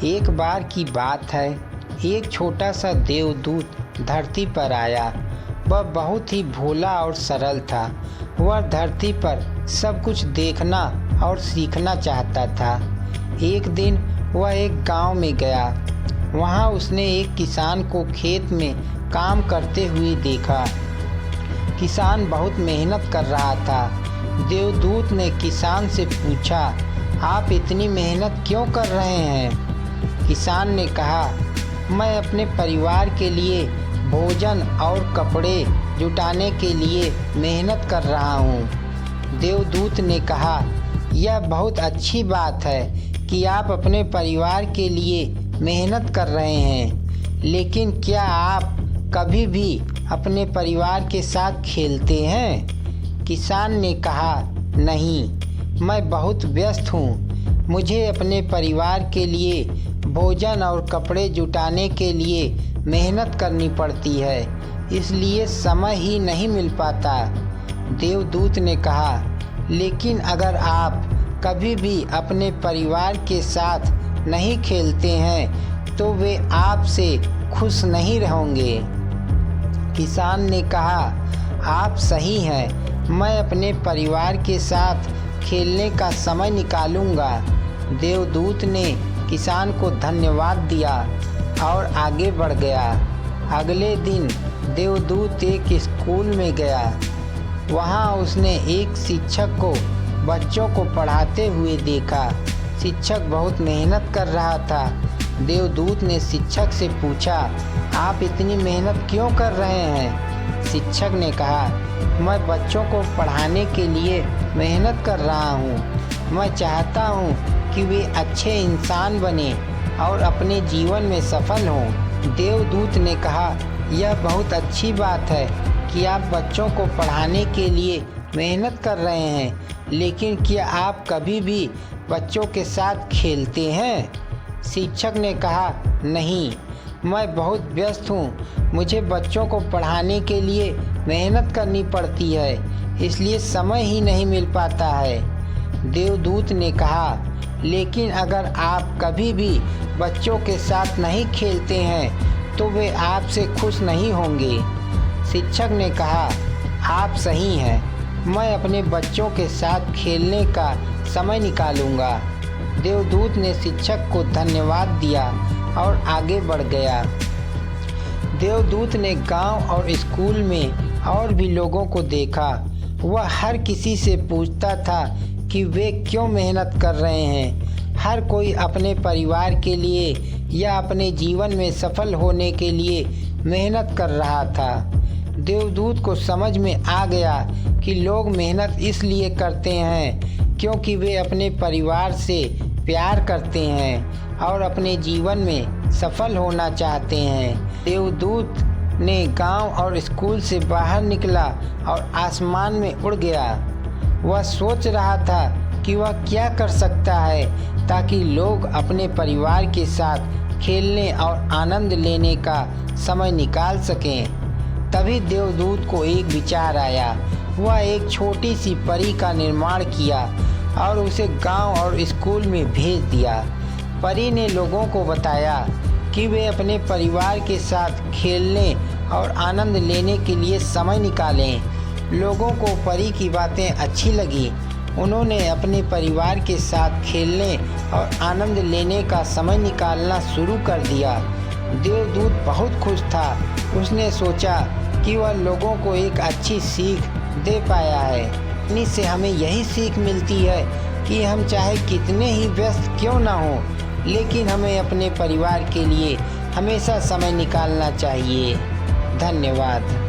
एक बार की बात है, एक छोटा सा देवदूत धरती पर आया। वह बहुत ही भोला और सरल था। वह धरती पर सब कुछ देखना और सीखना चाहता था। एक दिन वह एक गांव में गया। वहां उसने एक किसान को खेत में काम करते हुए देखा। किसान बहुत मेहनत कर रहा था। देवदूत ने किसान से पूछा, आप इतनी मेहनत क्यों कर रहे हैं? किसान ने कहा, मैं अपने परिवार के लिए भोजन और कपड़े जुटाने के लिए मेहनत कर रहा हूँ। देवदूत ने कहा, यह बहुत अच्छी बात है कि आप अपने परिवार के लिए मेहनत कर रहे हैं, लेकिन क्या आप कभी भी अपने परिवार के साथ खेलते हैं? किसान ने कहा, नहीं, मैं बहुत व्यस्त हूँ। मुझे अपने परिवार के लिए भोजन और कपड़े जुटाने के लिए मेहनत करनी पड़ती है, इसलिए समय ही नहीं मिल पाता। देवदूत ने कहा, लेकिन अगर आप कभी भी अपने परिवार के साथ नहीं खेलते हैं तो वे आपसे खुश नहीं रहेंगे। किसान ने कहा, आप सही हैं, मैं अपने परिवार के साथ खेलने का समय निकालूंगा। देवदूत ने किसान को धन्यवाद दिया और आगे बढ़ गया। अगले दिन देवदूत एक स्कूल में गया। वहां उसने एक शिक्षक को बच्चों को पढ़ाते हुए देखा। शिक्षक बहुत मेहनत कर रहा था। देवदूत ने शिक्षक से पूछा, आप इतनी मेहनत क्यों कर रहे हैं? शिक्षक ने कहा, मैं बच्चों को पढ़ाने के लिए मेहनत कर रहा हूँ। मैं चाहता हूँ कि वे अच्छे इंसान बने और अपने जीवन में सफल हों। देवदूत ने कहा, यह बहुत अच्छी बात है कि आप बच्चों को पढ़ाने के लिए मेहनत कर रहे हैं, लेकिन क्या आप कभी भी बच्चों के साथ खेलते हैं? शिक्षक ने कहा, नहीं, मैं बहुत व्यस्त हूँ। मुझे बच्चों को पढ़ाने के लिए मेहनत करनी पड़ती है, इसलिए समय ही नहीं मिल पाता है। देवदूत ने कहा, लेकिन अगर आप कभी भी बच्चों के साथ नहीं खेलते हैं तो वे आपसे खुश नहीं होंगे। शिक्षक ने कहा, आप सही हैं, मैं अपने बच्चों के साथ खेलने का समय निकालूंगा। देवदूत ने शिक्षक को धन्यवाद दिया और आगे बढ़ गया। देवदूत ने गांव और स्कूल में और भी लोगों को देखा। वह हर किसी से पूछता था कि वे क्यों मेहनत कर रहे हैं। हर कोई अपने परिवार के लिए या अपने जीवन में सफल होने के लिए मेहनत कर रहा था। देवदूत को समझ में आ गया कि लोग मेहनत इसलिए करते हैं क्योंकि वे अपने परिवार से प्यार करते हैं और अपने जीवन में सफल होना चाहते हैं। देवदूत ने गांव और स्कूल से बाहर निकला और आसमान में उड़ गया। वह सोच रहा था कि वह क्या कर सकता है ताकि लोग अपने परिवार के साथ खेलने और आनंद लेने का समय निकाल सकें। तभी देवदूत को एक विचार आया। वह एक छोटी सी परी का निर्माण किया और उसे गांव और स्कूल में भेज दिया। परी ने लोगों को बताया कि वे अपने परिवार के साथ खेलने और आनंद लेने के लिए समय निकालें। लोगों को परी की बातें अच्छी लगी। उन्होंने अपने परिवार के साथ खेलने और आनंद लेने का समय निकालना शुरू कर दिया। देवदूत बहुत खुश था। उसने सोचा कि वह लोगों को एक अच्छी सीख दे पाया है। इससे हमें यही सीख मिलती है कि हम चाहे कितने ही व्यस्त क्यों ना हों, लेकिन हमें अपने परिवार के लिए हमेशा समय निकालना चाहिए। धन्यवाद।